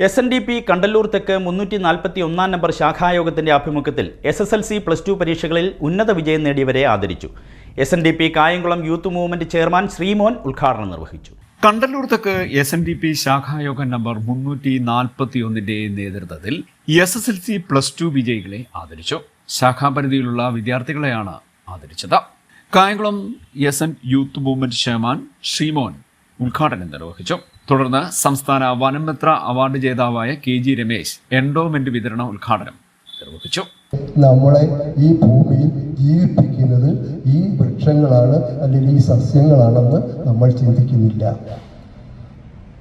SNDP Kandalloor തെക്ക് 341 number ശാഖായോഗത്തിന്റെ ആഭിമുഖ്യത്തിൽ SSLC+2 പരീക്ഷകളിൽ ഉന്നത വിജയം നേടിയവരെ ആദരിച്ചു. SNDP Kayamkulam youth movement chairman Sreemon ഉദ്ഘാടനം നിർവഹിച്ചു. കണ്ടല്ലൂർ തെക്ക് SNDP ശാഖായോഗം നമ്പർ 341 നേതൃത്വത്തിൽ SSLC+2 വിജയികളെ ആദരിച്ചു. ശാഖാപരിധിയിലുള്ള വിദ്യാർത്ഥികളെയാണ് ആദരിച്ചത്. Kayamkulam SN youth movement chairman Sreemon ഉദ്ഘാടനം നിർവഹിച്ചു. തുടർന്ന് സംസ്ഥാന വനമിത്ര അവാർഡ് ജേതാവായ KG രമേശ് എൻഡോമെന്റ് വിതരണ ഉദ്ഘാടനം നിർവഹിച്ചു. നമ്മളെ ഈ ഭൂമിയിൽ ജീവിപ്പിക്കുന്നത് ഈ വൃക്ഷങ്ങളാണ് അല്ലെങ്കിൽ ഈ സസ്യങ്ങളാണെന്ന് നമ്മൾ ചിന്തിക്കുന്നില്ല.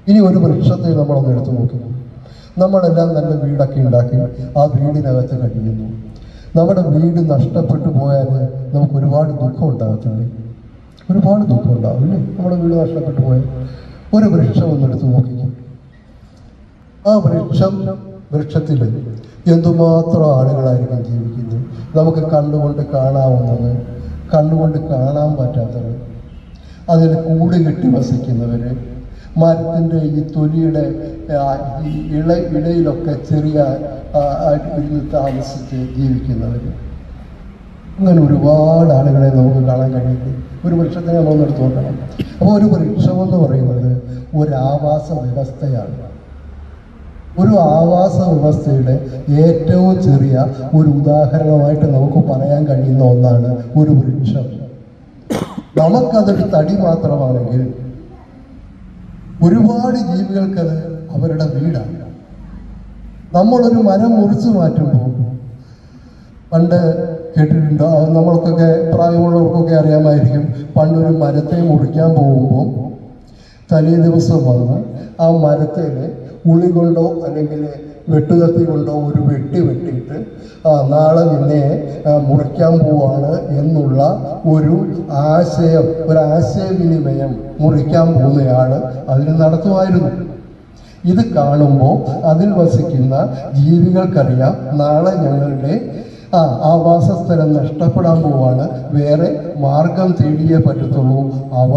ഇനി ഒരു വൃക്ഷത്തെ നമ്മളൊന്ന് എടുത്തു നോക്കി. നമ്മളെല്ലാം നല്ല വീടൊക്കെ ഉണ്ടാക്കി ആ വീടിനകത്ത് കഴിയുന്നു. നമ്മുടെ വീട് നഷ്ടപ്പെട്ടു പോയാൽ നമുക്ക് ഒരുപാട് ദുഃഖം ഉണ്ടാകത്തില്ലേ? ഒരുപാട് ദുഃഖം ഉണ്ടാവില്ലേ നമ്മുടെ വീട് നഷ്ടപ്പെട്ടു പോയാൽ? ഒരു വൃക്ഷം ഒന്നെടുത്ത് നോക്കിക്കും. ആ വൃക്ഷത്തിൽ എന്തുമാത്രം ആളുകളായിരിക്കും ജീവിക്കുന്നത്. നമുക്ക് കണ്ണുകൊണ്ട് കാണാവുന്നത്, കണ്ണുകൊണ്ട് കാണാൻ പറ്റാത്തത്, അതിൽ കൂട് കെട്ടി വസിക്കുന്നവർ, മരത്തിൻ്റെ ഈ തൊലിയുടെ ഇടയിലൊക്കെ ചെറിയ ഇരുന്ന് താമസിച്ച് ജീവിക്കുന്നവർ, അങ്ങനെ ഒരുപാട് ആളുകളെ നമുക്ക് കാണാൻ കഴിയില്ല. ഒരു വൃക്ഷത്തെ നമ്മളൊന്ന് എടുത്തു നോക്കണം. അപ്പോൾ ഒരു വൃക്ഷമെന്ന് പറയുന്നത് ഒരു ആവാസ വ്യവസ്ഥയാണ്. ഒരു ആവാസ വ്യവസ്ഥയുടെ ഏറ്റവും ചെറിയ ഒരു ഉദാഹരണമായിട്ട് നമുക്ക് പറയാൻ കഴിയുന്ന ഒന്നാണ് ഒരു വൃക്ഷം. നമുക്കതൊരു തടി മാത്രമാണെങ്കിൽ ഒരുപാട് ജീവികൾക്കത് അവരുടെ വീടാണ്. നമ്മളൊരു മരം മുറിച്ചു മാറ്റുമ്പോൾ, പണ്ട് കേട്ടിട്ടുണ്ടോ, നമ്മൾക്കൊക്കെ പ്രായമുള്ളവർക്കൊക്കെ അറിയാമായിരിക്കും, പണ്ടൊരു മരത്തെ മുറിക്കാൻ പോകുമ്പോൾ തലേ ദിവസം വന്ന് ആ മരത്തിൽ ഉളി കൊണ്ടോ അല്ലെങ്കിൽ വെട്ടുകത്തി കൊണ്ടോ ഒരു വെട്ടിയിട്ട് നാളെ നിന്നെ മുറിക്കാൻ പോവാണ് എന്നുള്ള ഒരു ആശയവിനിമയം മുറിക്കാൻ പോകുന്നയാൾ അതിന് നടത്തുമായിരുന്നു. ഇത് കാണുമ്പോൾ അതിൽ വസിക്കുന്ന ജീവികൾക്കറിയാം നാളെ ഞങ്ങളുടെ ആവാസസ്ഥലം നഷ്ടപ്പെടാൻ പോവാണ്, വേറെ മാർഗം തേടിയേ പറ്റത്തുള്ളൂ, അവ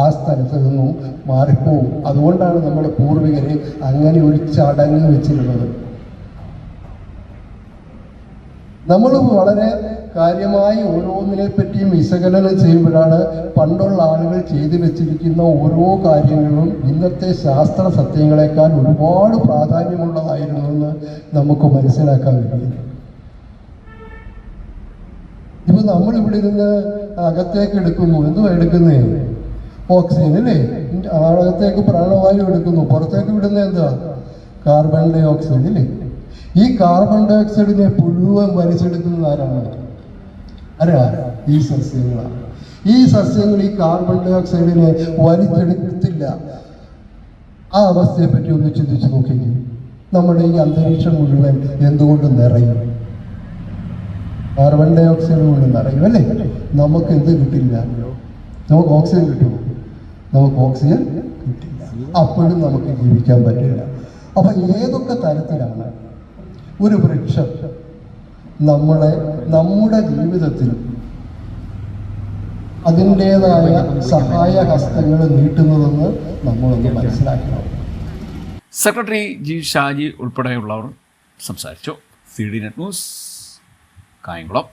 ആ സ്ഥലത്ത് നിന്നും മാറിപ്പോവും. അതുകൊണ്ടാണ് നമ്മുടെ പൂർവികരെ അങ്ങനെ ഒരു ചടങ്ങ് വെച്ചിരുന്നത്. നമ്മൾ വളരെ കാര്യമായി ഓരോന്നിനെ പറ്റിയും വിശകലനം ചെയ്യുമ്പോഴാണ് പണ്ടുള്ള ആളുകൾ ചെയ്തു വെച്ചിരിക്കുന്ന ഓരോ കാര്യങ്ങളും ഇന്നത്തെ ശാസ്ത്ര സത്യങ്ങളെക്കാൾ ഒരുപാട് പ്രാധാന്യമുള്ളതായിരുന്നു എന്ന് നമുക്ക് മനസ്സിലാക്കാൻ കഴിയും. ഇപ്പൊ നമ്മളിവിടെ ഇരുന്ന് അകത്തേക്ക് എടുക്കുന്നു, എന്തുവാ എടുക്കുന്നേ? ഓക്സിജൻ അല്ലേ? അകത്തേക്ക് പ്രാണവായു എടുക്കുന്നു, പുറത്തേക്ക് വിടുന്ന എന്താ? കാർബൺ ഡൈ ഓക്സൈഡ് അല്ലേ? ഈ കാർബൺ ഡൈ ഓക്സൈഡിനെ മുഴുവൻ വലിച്ചെടുക്കുന്നത് ആരാണ്? ഈ സസ്യങ്ങളാണ്. ഈ സസ്യങ്ങൾ ഈ കാർബൺ ഡൈ ഓക്സൈഡിനെ വലിച്ചെടുക്കത്തില്ല. ആ അവസ്ഥയെ പറ്റി ഒന്ന് ചിന്തിച്ച് നോക്കിക്കേ. നമ്മുടെ ഈ അന്തരീക്ഷം മുഴുവൻ എന്തുകൊണ്ട് നിറയും? കാർബൺ ഡൈ ഓക്സൈഡ് കൊണ്ട് നിറയും അല്ലേ? നമുക്ക് എന്ത് കിട്ടില്ല? നമുക്ക് ഓക്സിജൻ കിട്ടുമോ? നമുക്ക് ഓക്സിജൻ കിട്ടില്ല. അപ്പോഴും നമുക്ക് ജീവിക്കാൻ പറ്റില്ല. അപ്പൊ ഏതൊക്കെ തരത്തിലാണ് ഒരു വൃക്ഷം നമ്മുടെ ജീവിതത്തിൽ അതിൻ്റെതായ സഹായ ഹസ്തങ്ങൾ നീട്ടുന്നതെന്ന് നമ്മളൊന്ന് മനസ്സിലാക്കണം. Secretary G. ഷാജി ഉൾപ്പെടെയുള്ളവർ സംസാരിച്ചു. CD net news Kayamkulam.